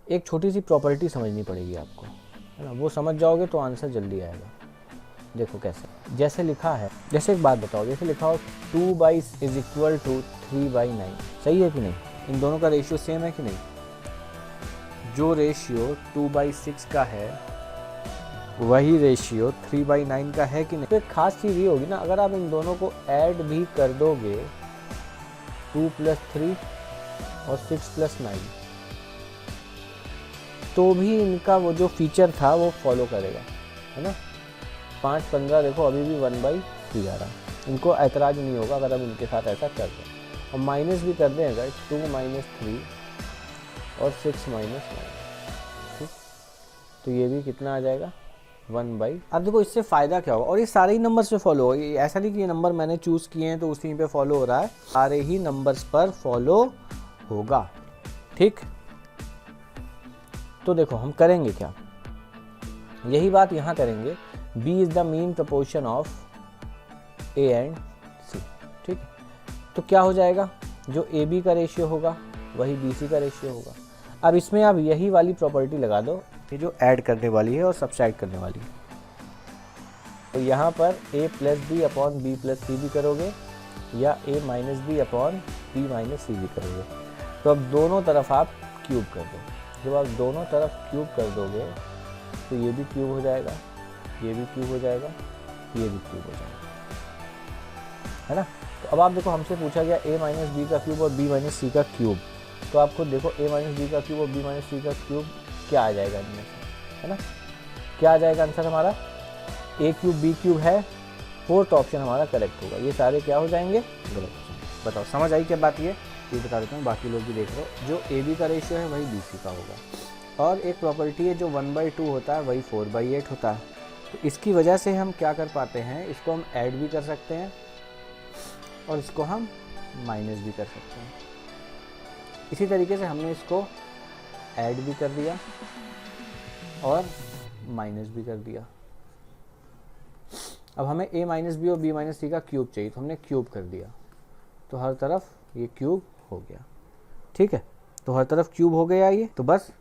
एक छोटी सी प्रॉपर्टी समझनी पड़ेगी आपको, है ना, वो समझ जाओगे तो आंसर जल्दी आएगा। देखो कैसे, जैसे लिखा है, जैसे एक बात बताओ, जैसे लिखा हो 2/3 = 3/9, सही है कि नहीं? इन दोनों का रेशियो सेम है कि नहीं? जो रेशियो 2/6 का है वही रेशियो 3/9 का है कि नहीं? तो एक खास चीज़ ये होगी ना, अगर आप इन दोनों को ऐड भी कर दोगे 2 + 3 और 6 + 9, तो भी इनका वो जो फीचर था वो फॉलो करेगा, है ना। 5 15 देखो अभी भी 1/3 आ रहा, इनको ऐतराज़ नहीं होगा अगर हम इनके साथ ऐसा कर दें। और माइनस भी कर दें अगर 2 - 3 और 6 - 9, ठीक, तो ये भी कितना आ जाएगा 1/। अब देखो इससे फ़ायदा क्या होगा, और ये सारे ही नंबर्स पे फॉलो होगा, ऐसा नहीं कि ये नंबर मैंने चूज़ किए हैं तो उसी पे फॉलो हो रहा है, सारे ही नंबर्स पर फॉलो होगा, ठीक। तो देखो हम करेंगे क्या, यही बात यहाँ करेंगे, B is the mean proportion of A and C, ठीक। तो क्या हो जाएगा, जो AB का रेशियो होगा वही BC का रेशियो होगा। अब इसमें आप यही वाली प्रॉपर्टी लगा दो, ये जो ऐड करने वाली है और सब्सट्रैक्ट करने वाली है, तो यहाँ पर A + B/B + C भी करोगे या A - B/B - C भी करोगे। तो अब दोनों तरफ आप क्यूब कर दो, जब आप दोनों तरफ क्यूब कर दोगे तो ये भी क्यूब हो जाएगा, ये भी क्यूब हो जाएगा, ये भी क्यूब हो जाएगा, है ना। तो अब आप देखो हमसे पूछा गया A - B का क्यूब और B - C का क्यूब, तो आप खुद देखो A - B का क्यूब और B - C का क्यूब क्या आ जाएगा इनमें से, है ना। क्या आ जाएगा आंसर हमारा, A क्यूब B क्यूब है, 4th ऑप्शन हमारा करेक्ट होगा। ये सारे क्या हो जाएंगे, गलत हो जाएंगे। बताओ समझ आई क्या बात, ये बता देता हूँ, बाकी लोग भी देख रहे हो, जो AB का रेशियो है वही BC का होगा। और एक प्रॉपर्टी है जो 1/2 होता है वही 4/8 होता है, तो इसकी वजह से हम क्या कर पाते हैं, इसको हम ऐड भी कर सकते हैं और इसको हम माइनस भी कर सकते हैं। इसी तरीके से हमने इसको ऐड भी कर दिया और माइनस भी कर दिया। अब हमें A - B और B - C का क्यूब चाहिए, तो हमने क्यूब कर दिया, तो हर तरफ ये क्यूब हो गया, ठीक है। तो हर तरफ क्यूब हो गया ये, तो बस,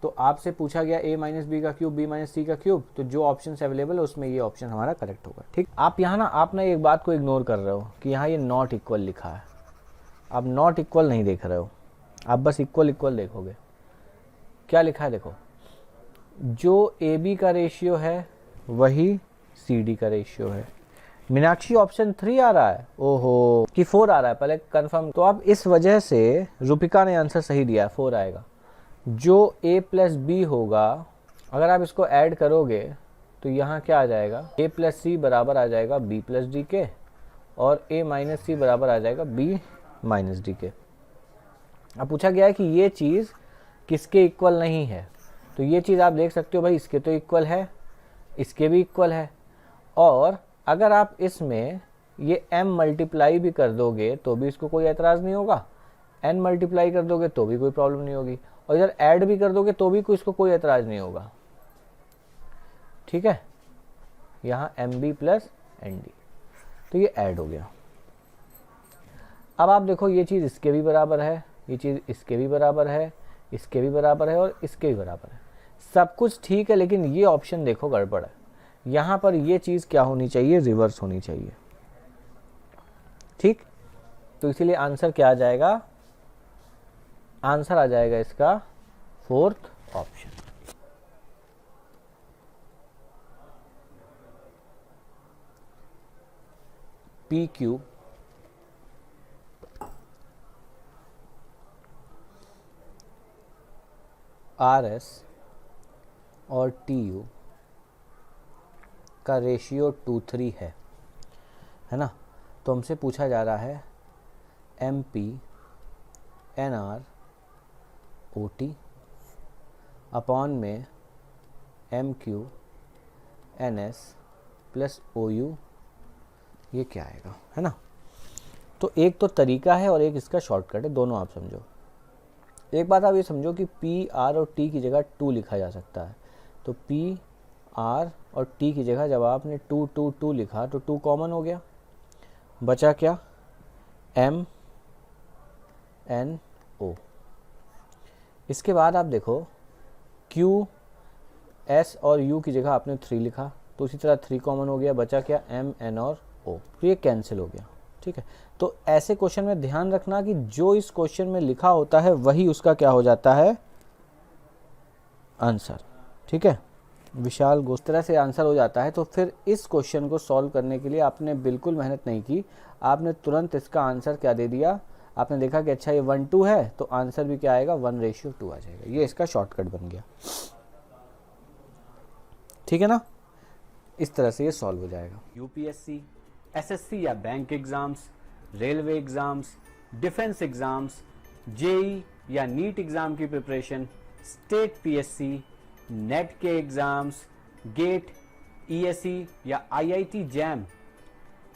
तो आपसे पूछा गया A - B का क्यूब, B - C का क्यूब, तो जो ऑप्शन अवेलेबल है उसमें ये ऑप्शन हमारा करेक्ट होगा, ठीक। आप यहाँ ना एक बात को इग्नोर कर रहे हो कि यहाँ ये नॉट इक्वल लिखा है, आप नॉट इक्वल नहीं देख रहे हो, आप बस इक्वल देखोगे। क्या लिखा है देखो, जो AB का रेशियो है वही CD का रेशियो है। मीनाक्षी ऑप्शन 3 आ रहा है, ओहो कि 4 आ रहा है, पहले कंफर्म। तो अब इस वजह से रूपिका ने आंसर सही दिया है, 4 आएगा। जो A + B होगा, अगर आप इसको ऐड करोगे तो यहाँ क्या आ जाएगा, A + C बराबर आ जाएगा B + D के, और A - C बराबर आ जाएगा B - D के। अब पूछा गया है कि ये चीज़ किसके इक्वल नहीं है, तो ये चीज़ आप देख सकते हो भाई, इसके तो इक्वल है, इसके भी इक्वल है, और अगर आप इसमें ये m मल्टीप्लाई भी कर दोगे तो भी इसको कोई एतराज़ नहीं होगा, n मल्टीप्लाई कर दोगे तो भी कोई प्रॉब्लम नहीं होगी, और इधर ऐड भी कर दोगे तो भी इसको कोई एतराज़ नहीं होगा, ठीक है। यहाँ MB + ND, तो ये ऐड हो गया। अब आप देखो ये चीज़ इसके भी बराबर है, ये चीज़ इसके भी बराबर है, इसके भी बराबर है और इसके भी बराबर है, सब कुछ ठीक है, लेकिन ये ऑप्शन देखो गड़बड़ है। यहाँ पर ये चीज़ क्या होनी चाहिए, रिवर्स होनी चाहिए, ठीक। तो इसीलिए आंसर क्या आ जाएगा, आंसर आ जाएगा इसका 4th ऑप्शन। PQ RS और TU का रेशियो 2:3 है ना। तो हमसे पूछा जा रहा है MP NR OT अपॉन में MQ NS + OU, ये क्या आएगा, है ना। तो एक तो तरीका है और एक इसका शॉर्टकट है, दोनों आप समझो। एक बात आप ये समझो कि P R और T की जगह 2 लिखा जा सकता है, तो P R और T की जगह जब आपने 2 2 2 लिखा तो 2 कॉमन हो गया, बचा क्या, M N O। इसके बाद आप देखो Q, S और U की जगह आपने 3 लिखा, तो उसी तरह 3 कॉमन हो गया, बचा क्या M, N और O, तो ये कैंसिल हो गया। ठीक है, तो ऐसे क्वेश्चन में ध्यान रखना कि जो इस क्वेश्चन में लिखा होता है वही उसका क्या हो जाता है, आंसर। ठीक है, विशाल इस तरह से आंसर हो जाता है। तो फिर इस क्वेश्चन को सॉल्व करने के लिए आपने बिल्कुल मेहनत नहीं की, आपने तुरंत इसका आंसर क्या दे दिया, आपने देखा कि अच्छा ये 1:2 है, तो आंसर भी क्या आएगा, 1:2 आ जाएगा। ये इसका शॉर्टकट बन गया। ठीक है ना, इस तरह से ये सॉल्व हो जाएगा। यूपीएससी, एसएससी या bank exams, railway exams, defence exams, JE या नीट एग्जाम की प्रिपरेशन, स्टेट पीएससी, नेट के एग्जाम्स, गेट, ईएसई या आईआईटी जैम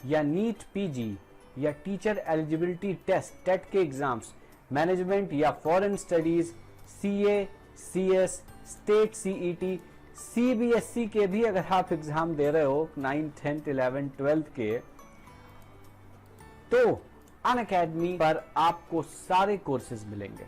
या नीट पीजी या टीचर एलिजिबिलिटी टेस्ट टेट के एग्जाम्स, मैनेजमेंट या foreign studies, CA, CS, state CET, CBSE के भी अगर आप एग्जाम दे रहे हो 9, 10, 11, 12 के, तो अनअकैडमी पर आपको सारे कोर्सेज मिलेंगे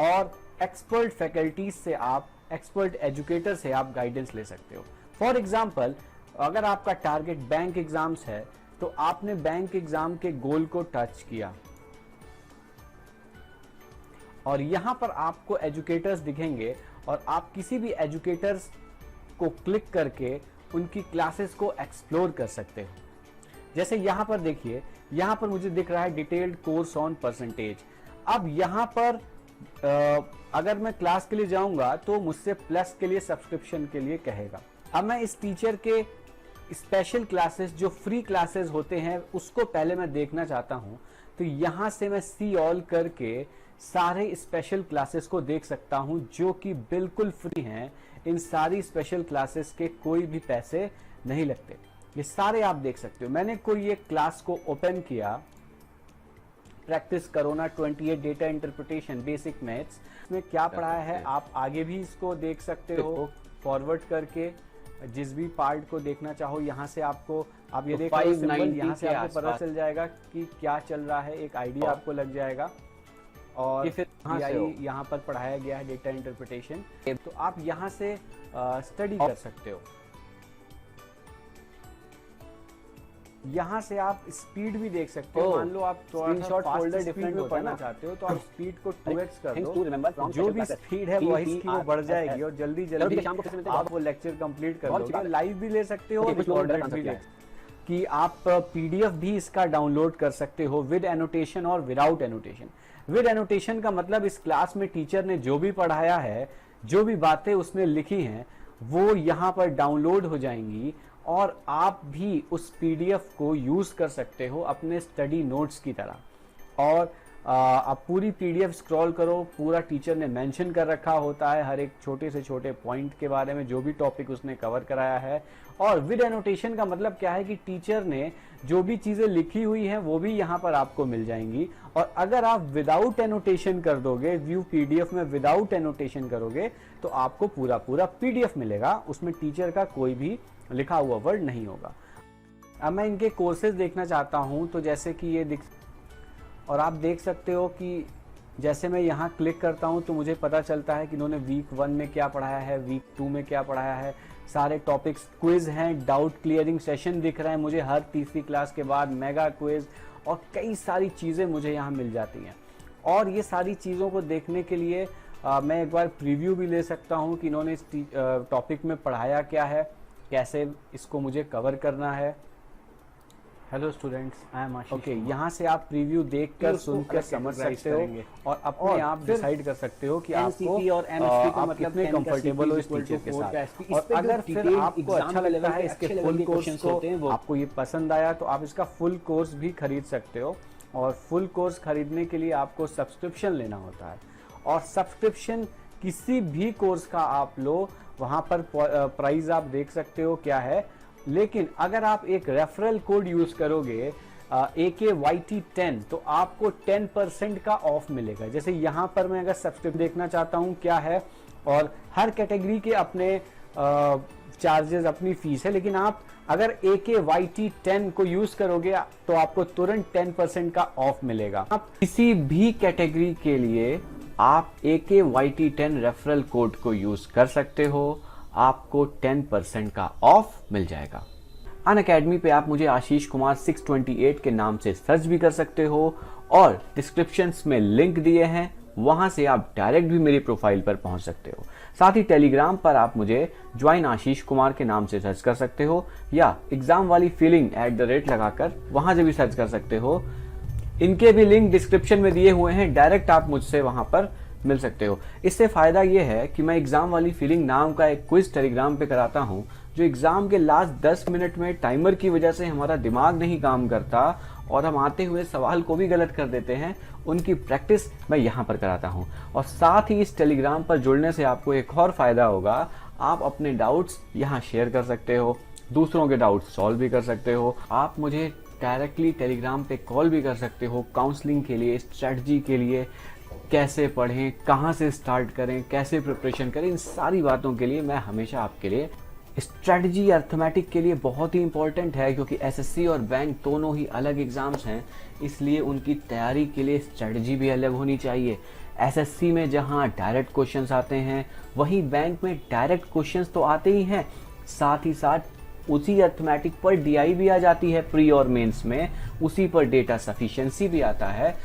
और एक्सपर्ट फैकल्टीज से आप, एक्सपर्ट एजुकेटर से आप गाइडेंस ले सकते हो। फॉर एग्जाम्पल, अगर आपका टारगेट बैंक एग्जाम्स है तो आपने बैंक एग्जाम के गोल को टच किया और यहां पर आपको एजुकेटर्स दिखेंगे और आप किसी भी एजुकेटर्स को क्लिक करके उनकी क्लासेस को एक्सप्लोर कर सकते हो। जैसे यहां पर देखिए, यहां पर मुझे दिख रहा है डिटेल्ड कोर्स ऑन परसेंटेज। अब यहां पर अगर मैं क्लास के लिए जाऊंगा तो मुझसे प्लस के लिए, सब्सक्रिप्शन के लिए कहेगा। अब मैं इस टीचर के स्पेशल क्लासेस, जो फ्री क्लासेस होते हैं, उसको पहले मैं देखना चाहता हूं, तो यहां से मैं सी ऑल करके सारे स्पेशल क्लासेस को देख सकता हूं जो कि बिल्कुल फ्री हैं। इन सारी स्पेशल क्लासेस के कोई भी पैसे नहीं लगते, ये सारे आप देख सकते हो। मैंने कोई एक क्लास को ओपन किया, practice corona 28 data interpretation basic maths में क्या पढ़ाया है, आप आगे भी इसको देख सकते हो फॉरवर्ड करके। जिस भी पार्ट को देखना चाहो यहाँ से आपको, आप ये देख रहे हो सिंबल, यहाँ से आपको पता चल जाएगा कि क्या चल रहा है, एक आइडिया आपको लग जाएगा। और फिर यहाँ पर पढ़ाया गया है डेटा इंटरप्रिटेशन, तो आप यहाँ से स्टडी कर सकते हो। यहाँ से आप स्पीड भी देख सकते हो। मान लो आप थोड़ा फोल्डर डिफरेंट में पढ़ना चाहते हो तो आप स्पीड को 2x कर दो, जो भी स्पीड है वही की वो बढ़ जाएगी और जल्दी जल्दी आप वो लेक्चर कंप्लीट कर दोगे। लाइव भी ले सकते हो, रिकॉर्डेड भी ले, कि आप पीडीएफ भी इसका डाउनलोड कर सकते हो विद एनोटेशन और विदाउट एनोटेशन। विद एनोटेशन का मतलब इस क्लास में टीचर ने जो भी पढ़ाया है, जो भी बातें उसने लिखी हैं, वो यहाँ पर डाउनलोड हो जाएंगी और आप भी उस पीडीएफ को यूज कर सकते हो अपने स्टडी नोट्स की तरह। और आप पूरी पीडीएफ स्क्रॉल करो, पूरा टीचर ने मेंशन कर रखा होता है हर एक छोटे से छोटे पॉइंट के बारे में, जो भी टॉपिक उसने कवर कराया है। और विद एनोटेशन का मतलब क्या है कि टीचर ने जो भी चीजें लिखी हुई हैं वो भी यहाँ पर आपको मिल जाएंगी। और अगर आप विदाउट एनोटेशन कर दोगे, व्यू पीडीएफ में विदाउट एनोटेशन करोगे, तो आपको पूरा पूरा पीडीएफ मिलेगा, उसमें टीचर का कोई भी लिखा हुआ वर्ड नहीं होगा। अब मैं इनके कोर्सेज देखना चाहता हूं, तो जैसे कि ये दिख, और आप देख सकते हो कि जैसे मैं यहाँ क्लिक करता हूं तो मुझे पता चलता है कि इन्होंने वीक 1 में क्या पढ़ाया है, वीक 2 में क्या पढ़ाया है, सारे टॉपिक्स, क्विज हैं, डाउट क्लियरिंग सेशन दिख रहे हैं मुझे हर तीसरी क्लास के बाद, मेगा क्विज और कई सारी चीज़ें मुझे यहाँ मिल जाती हैं। और ये सारी चीज़ों को देखने के लिए मैं एक बार प्रीव्यू भी ले सकता हूँ कि इन्होंने इस टॉपिक में पढ़ाया क्या है, कैसे इसको मुझे कवर करना है। Hello students, I am Ashish. Okay, यहाँ से आप प्रीव्यू देखकर, सुनकर समझ सकते हो और अपने आप डिसाइड कर सकते हो कि आपको और एमएसटी का मतलब कितने कंफर्टेबल हो इस टीचर के साथ। और अगर फिर आपको अच्छा लगता है इसके फुल कोर्स को, आपको ये पसंद आया, तो आप इसका फुल कोर्स भी खरीद सकते हो। और फुल कोर्स खरीदने के लिए आपको सब्सक्रिप्शन लेना होता है, और सब्सक्रिप्शन किसी भी कोर्स का आप लो, वहां पर प्राइस आप देख सकते हो क्या है। लेकिन अगर आप एक रेफरल कोड यूज करोगे AKYT10, तो आपको 10% का ऑफ मिलेगा। जैसे यहाँ पर मैं अगर सब्सक्रिप्शन देखना चाहता हूँ क्या है, और हर कैटेगरी के अपने चार्जेस, अपनी फीस है, लेकिन आप अगर AKYT10 को यूज करोगे तो आपको तुरंत 10% का ऑफ मिलेगा। आप किसी भी कैटेगरी के लिए आप AKYT10 रेफरल कोड को यूज कर सकते हो, आपको 10% का ऑफ मिल जाएगा। अनअकैडमी पे आप मुझे आशीष कुमार 628 के नाम से सर्च भी कर सकते हो और डिस्क्रिप्शंस में लिंक दिए हैं, वहां से आप डायरेक्ट भी मेरी प्रोफाइल पर पहुंच सकते हो। साथ ही टेलीग्राम पर आप मुझे ज्वाइन आशीष कुमार के नाम से सर्च कर सकते हो या एग्जाम वाली फीलिंग @ लगाकर वहां से भी सर्च कर सकते हो। इनके भी लिंक डिस्क्रिप्शन में दिए हुए हैं, डायरेक्ट आप मुझसे वहां पर मिल सकते हो। इससे फायदा ये है कि मैं एग्जाम वाली फीलिंग नाम का एक क्विज टेलीग्राम पे कराता हूं, जो एग्जाम के लास्ट 10 मिनट में टाइमर की वजह से हमारा दिमाग नहीं काम करता और हम आते हुए सवाल को भी गलत कर देते हैं, उनकी प्रैक्टिस मैं यहाँ पर कराता हूँ। और साथ ही इस टेलीग्राम पर जुड़ने से आपको एक और फायदा होगा, आप अपने डाउट्स यहाँ शेयर कर सकते हो, दूसरों के डाउट्स सॉल्व भी कर सकते हो। आप मुझे डायरेक्टली टेलीग्राम पे कॉल भी कर सकते हो काउंसलिंग के लिए, स्ट्रेटजी के लिए, कैसे पढ़ें, कहाँ से स्टार्ट करें, कैसे प्रिपरेशन करें, इन सारी बातों के लिए मैं हमेशा आपके लिए। स्ट्रेटजी अर्थमेटिक के लिए बहुत ही इंपॉर्टेंट है, क्योंकि एसएससी और बैंक दोनों ही अलग एग्जाम्स हैं, इसलिए उनकी तैयारी के लिए स्ट्रेटजी भी अलग होनी चाहिए। एसएससी में जहां डायरेक्ट क्वेश्चंस आते हैं, वहीं बैंक में डायरेक्ट क्वेश्चंस तो आते ही हैं, साथ ही साथ उसी अर्थमेटिक पर डीआई भी आ जाती है प्री और मेंस में, उसी पर डेटा सफिशिएंसी भी आता है,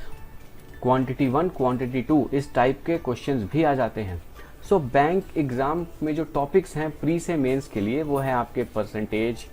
क्वांटिटी 1 क्वांटिटी 2 इस टाइप के क्वेश्चंस भी आ जाते हैं। सो बैंक एग्जाम में जो टॉपिक्स हैं प्री से मेंस के लिए, वो है आपके परसेंटेज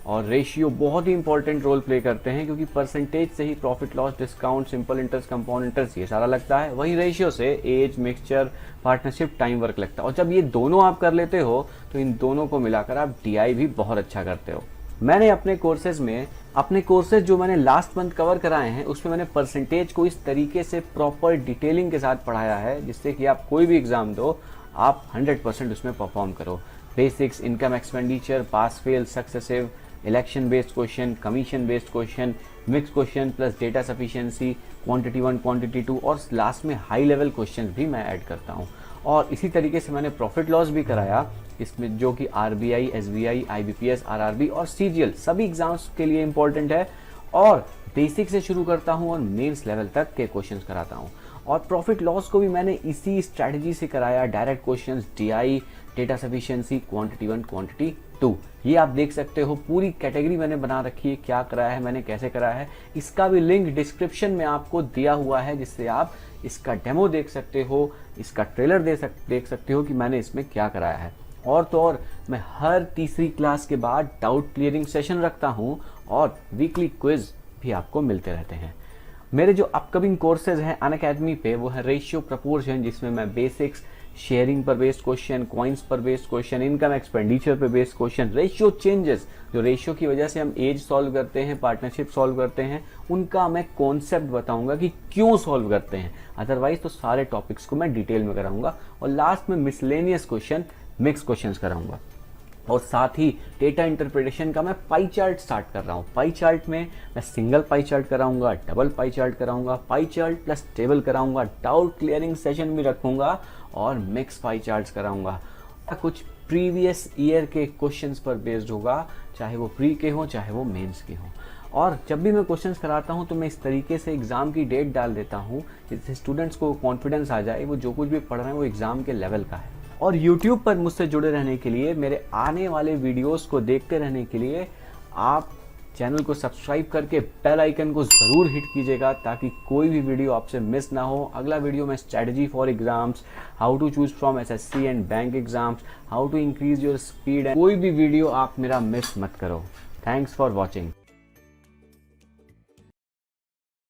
और रेशियो बहुत ही इंपॉर्टेंट रोल प्ले करते हैं, क्योंकि परसेंटेज से ही profit loss, discount, simple interest, compound interest ये सारा लगता है, वही रेशियो से age, mixture, partnership, time work लगता है। और जब ये दोनों आप कर लेते हो तो इन दोनों को मिलाकर आप डीआई भी बहुत अच्छा करते हो। मैंने अपने कोर्सेज जो मैंने लास्ट मंथ कवर कराए हैं, उसमें मैंने परसेंटेज को इस तरीके से प्रॉपर डिटेलिंग के साथ पढ़ाया है, जिससे कि आप कोई भी एग्जाम दो, आप 100% उसमें परफॉर्म करो। Basics, income expenditure, pass fail, successive, election based question, commission based question, mix question plus data sufficiency, quantity 1 quantity 2 और लास्ट में हाई लेवल क्वेश्चन भी मैं ऐड करता हूँ। और इसी तरीके से मैंने प्रॉफिट लॉस भी कराया, इसमें जो कि आरबीआई, एसबीआई, आईबीपीएस, आरआरबी और सीजीएल सभी एग्जाम्स के लिए इंपॉर्टेंट है। और बेसिक से शुरू करता हूँ और मेंस लेवल तक के क्वेश्चंस कराता हूँ। और प्रॉफिट लॉस को भी मैंने इसी स्ट्रैटेजी से कराया, direct questions, DI, data sufficiency, quantity 1 quantity 2। ये आप देख सकते हो, पूरी कैटेगरी मैंने बना रखी है, क्या कराया है मैंने, कैसे कराया है, इसका भी लिंक डिस्क्रिप्शन में आपको दिया हुआ है, जिससे आप इसका डेमो देख सकते हो, इसका ट्रेलर देख सकते हो कि मैंने इसमें क्या कराया है। और तो और मैं हर तीसरी क्लास के बाद डाउट क्लियरिंग सेशन रखता हूँ और वीकली क्विज भी आपको मिलते रहते हैं। मेरे जो अपकमिंग कोर्सेज हैं अनअकैडमी पे, वो है रेशियो प्रपोर्शन, जिसमें मैं बेसिक्स, शेयरिंग पर बेस्ड क्वेश्चन, कॉइन्स पर बेस्ड क्वेश्चन, इनकम एक्सपेंडिचर पर बेस्ड क्वेश्चन, रेशियो चेंजेस, जो रेशियो की वजह से हम एज सॉल्व करते हैं, पार्टनरशिप सॉल्व करते हैं, उनका मैं कॉन्सेप्ट बताऊंगा कि क्यों सॉल्व करते हैं। अदरवाइज तो सारे टॉपिक्स को मैं डिटेल में कराऊंगा। और लास्ट में मिसलेनियस क्वेश्चन, मिक्स क्वेश्चंस कराऊंगा। और साथ ही डेटा इंटरप्रिटेशन का मैं पाई चार्ट स्टार्ट कर रहा हूँ। पाई चार्ट में मैं सिंगल पाई चार्ट कराऊंगा, डबल पाई चार्ट कराऊंगा, पाई चार्ट प्लस टेबल कराऊंगा, डाउट क्लियरिंग सेशन भी रखूंगा और मिक्स पाई चार्ट्स कराऊंगा। कुछ प्रीवियस ईयर के क्वेश्चंस पर बेस्ड होगा, चाहे वो प्री के हों चाहे वो मेंस के हों। और जब भी मैं क्वेश्चंस कराता हूं तो मैं इस तरीके से एग्जाम की डेट डाल देता हूं, जिससे स्टूडेंट्स को कॉन्फिडेंस आ जाए, वो जो कुछ भी पढ़ रहे हैं वो एग्जाम के लेवल का है। और YouTube पर मुझसे जुड़े रहने के लिए, मेरे आने वाले वीडियोस को देखते रहने के लिए आप चैनल को सब्सक्राइब करके बेल आइकन को ज़रूर हिट कीजिएगा, ताकि कोई भी वीडियो आपसे मिस ना हो। अगला वीडियो में strategy for exams, how to choose from SSC and bank exams, how to increase your speed, कोई भी वीडियो आप मेरा मिस मत करो। Thanks for watching.